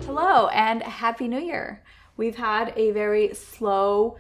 Hello and Happy New Year. We've had a very slow,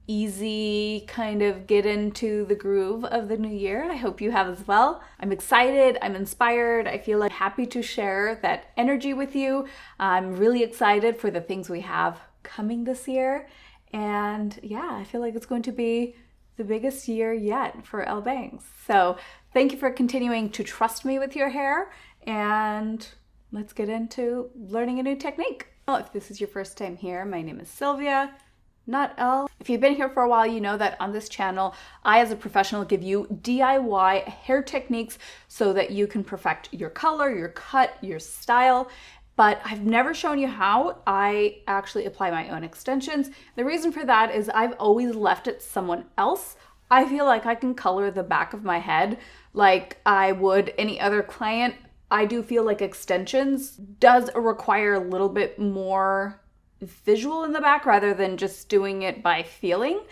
easy kind of get into the groove of the new year. I hope you have as well. I'm excited, I'm inspired, I feel like happy to share that energy with you. I'm really excited for the things we have coming this year. And yeah, I feel like it's going to be the biggest year yet for Ellebangs. So thank you for continuing to trust me with your hair, and let's get into learning a new technique. Well, if this is your first time here, my name is Sylvia, not Elle. If you've been here for a while, you know that on this channel, I as a professional give you DIY hair techniques so that you can perfect your color, your cut, your style. But I've never shown you how I actually apply my own extensions. The reason for that is I've always left it someone else. I feel like I can color the back of my head like I would any other client. I do feel like extensions does require a little bit more visual in the back rather than just doing it by feeling.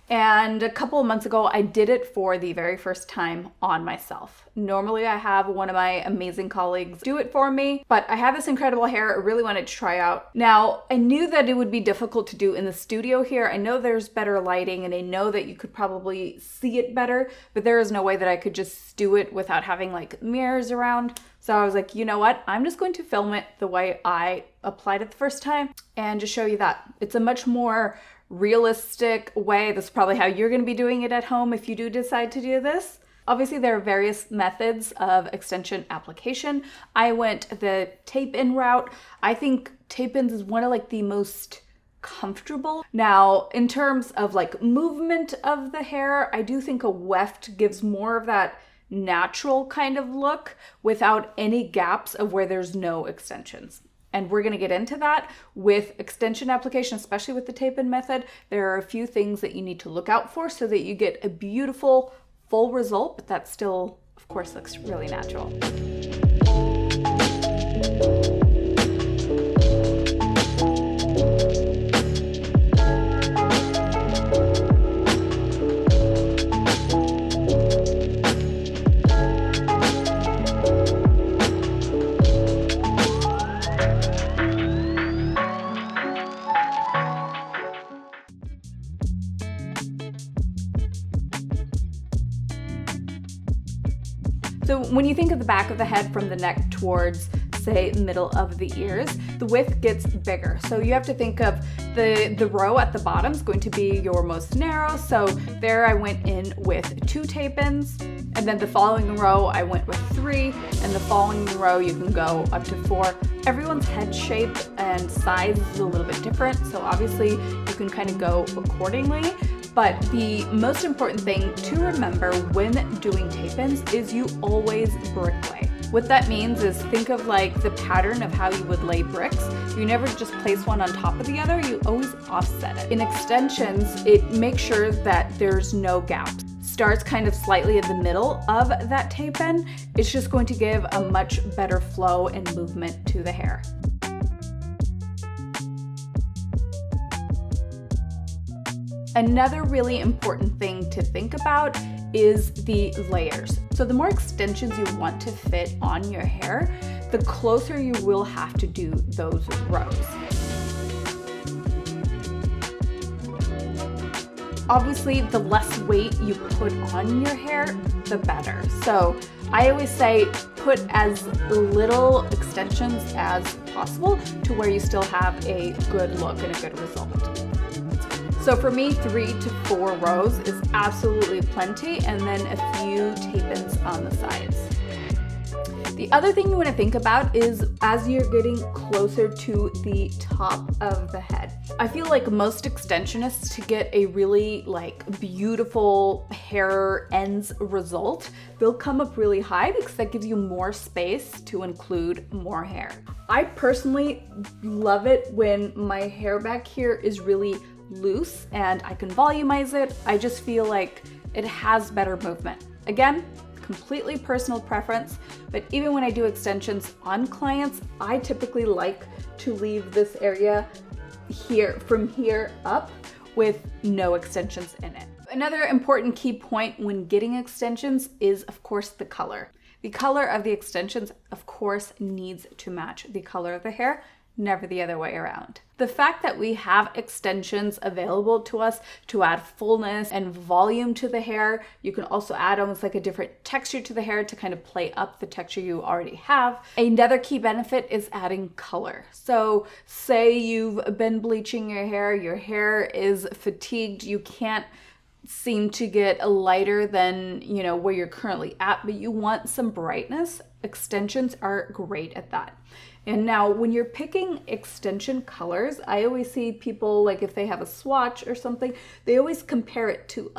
And a couple of months ago, I did it for the very first time on myself. Normally I have one of my amazing colleagues do it for me, but I have this incredible hair I really wanted to try out. Now, I knew that it would be difficult to do in the studio here. I know there's better lighting and I know that you could probably see it better, but there is no way that I could just do it without having like mirrors around. So I was like, you know what? I'm just going to film it the way I applied it the first time and just show you that. It's a much more realistic way. That's probably how you're going to be doing it at home if you do decide to do this. Obviously, there are various methods of extension application. I went the tape-in route. I think tape-ins is one of like the most comfortable. Now, in terms of like movement of the hair, I do think a weft gives more of that natural kind of look without any gaps of where there's no extensions. And we're going to get into that with extension application, especially with the tape-in method. There are a few things that you need to look out for so that you get a beautiful full result, but that still, of course, looks really natural. So when you think of the back of the head from the neck towards, say, middle of the ears, the width gets bigger. So you have to think of the row at the bottom is going to be your most narrow. So there I went in with 2 tape-ins, and then the following row I went with 3, and the following row you can go up to 4. Everyone's head shape and size is a little bit different, so obviously you can kind of go accordingly. But the most important thing to remember when doing tape-ins is you always bricklay. What that means is think of like the pattern of how you would lay bricks. You never just place one on top of the other, you always offset it. In extensions, it makes sure that there's no gaps. Starts kind of slightly in the middle of that tape-in. It's just going to give a much better flow and movement to the hair. Another really important thing to think about is the layers. So the more extensions you want to fit on your hair, the closer you will have to do those rows. Obviously, the less weight you put on your hair, the better. So I always say put as little extensions as possible to where you still have a good look and a good result. So for me, 3 to 4 rows is absolutely plenty, and then a few tape-ins on the sides. The other thing you want to think about is as you're getting closer to the top of the head. I feel like most extensionists, to get a really like beautiful hair ends result, they'll come up really high because that gives you more space to include more hair. I personally love it when my hair back here is really loose and I can volumize it. I just feel like it has better movement. Again, completely personal preference, but even when I do extensions on clients, I typically like to leave this area here, from here up, with no extensions in it. Another important key point when getting extensions is, of course, the color. The color of the extensions, of course, needs to match the color of the hair, never the other way around. The fact that we have extensions available to us to add fullness and volume to the hair, you can also add almost like a different texture to the hair to kind of play up the texture you already have. Another key benefit is adding color. So say you've been bleaching your hair is fatigued, you can't seem to get lighter than, where you're currently at, but you want some brightness. Extensions are great at that. And now when you're picking extension colors, I always see people, like if they have a swatch or something, they always compare it to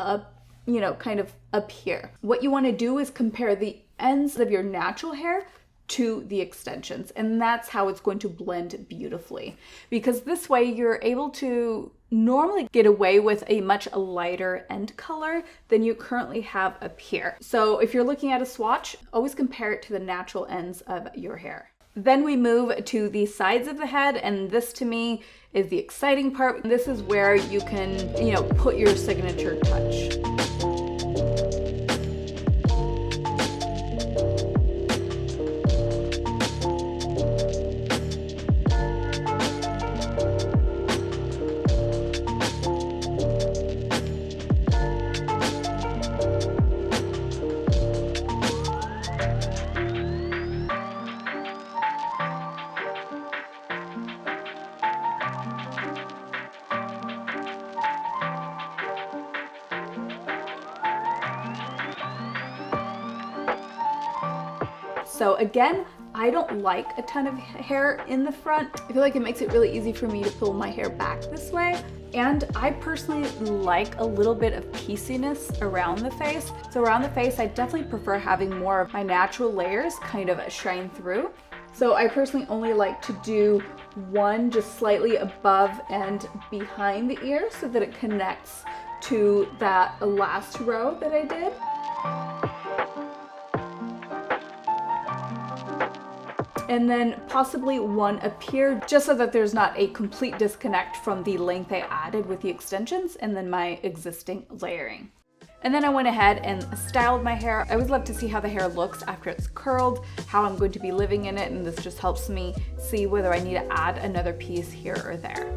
kind of up here. What you want to do is compare the ends of your natural hair to the extensions, and that's how it's going to blend beautifully, because this way you're able to normally get away with a much lighter end color than you currently have up here. So if you're looking at a swatch, always compare it to the natural ends of your hair. Then we move to the sides of the head, and this to me is the exciting part. This is where you can, put your signature touch. So again, I don't like a ton of hair in the front. I feel like it makes it really easy for me to pull my hair back this way. And I personally like a little bit of pieciness around the face. So around the face, I definitely prefer having more of my natural layers kind of shine through. So I personally only like to do one just slightly above and behind the ear so that it connects to that last row that I did. And then possibly one up here, just so that there's not a complete disconnect from the length I added with the extensions and then my existing layering. And then I went ahead and styled my hair. I always love to see how the hair looks after it's curled, how I'm going to be living in it, and this just helps me see whether I need to add another piece here or there.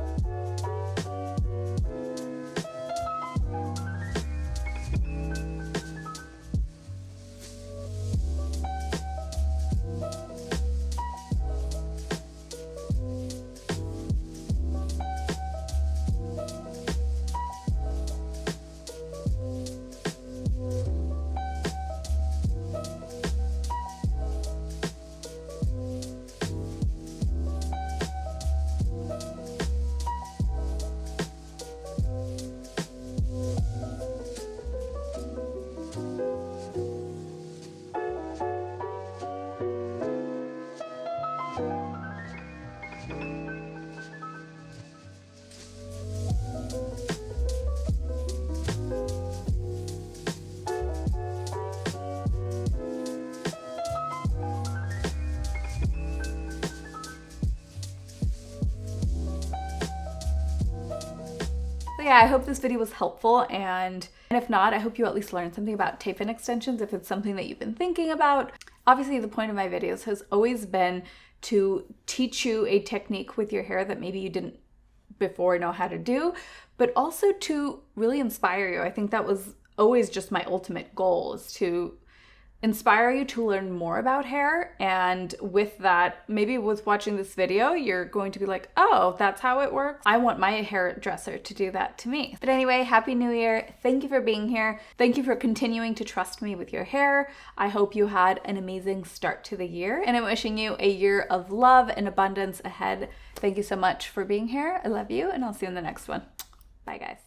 So yeah, I hope this video was helpful, and if not, I hope you at least learned something about tape-in extensions if it's something that you've been thinking about. Obviously, the point of my videos has always been to teach you a technique with your hair that maybe you didn't before know how to do, but also to really inspire you. I think that was always just my ultimate goal, is to inspire you to learn more about hair. And with that, maybe with watching this video, you're going to be like, oh, that's how it works. I want my hairdresser to do that to me. But anyway, Happy New Year. Thank you for being here. Thank you for continuing to trust me with your hair. I hope you had an amazing start to the year, and I'm wishing you a year of love and abundance ahead. Thank you so much for being here. I love you, and I'll see you in the next one. Bye, guys.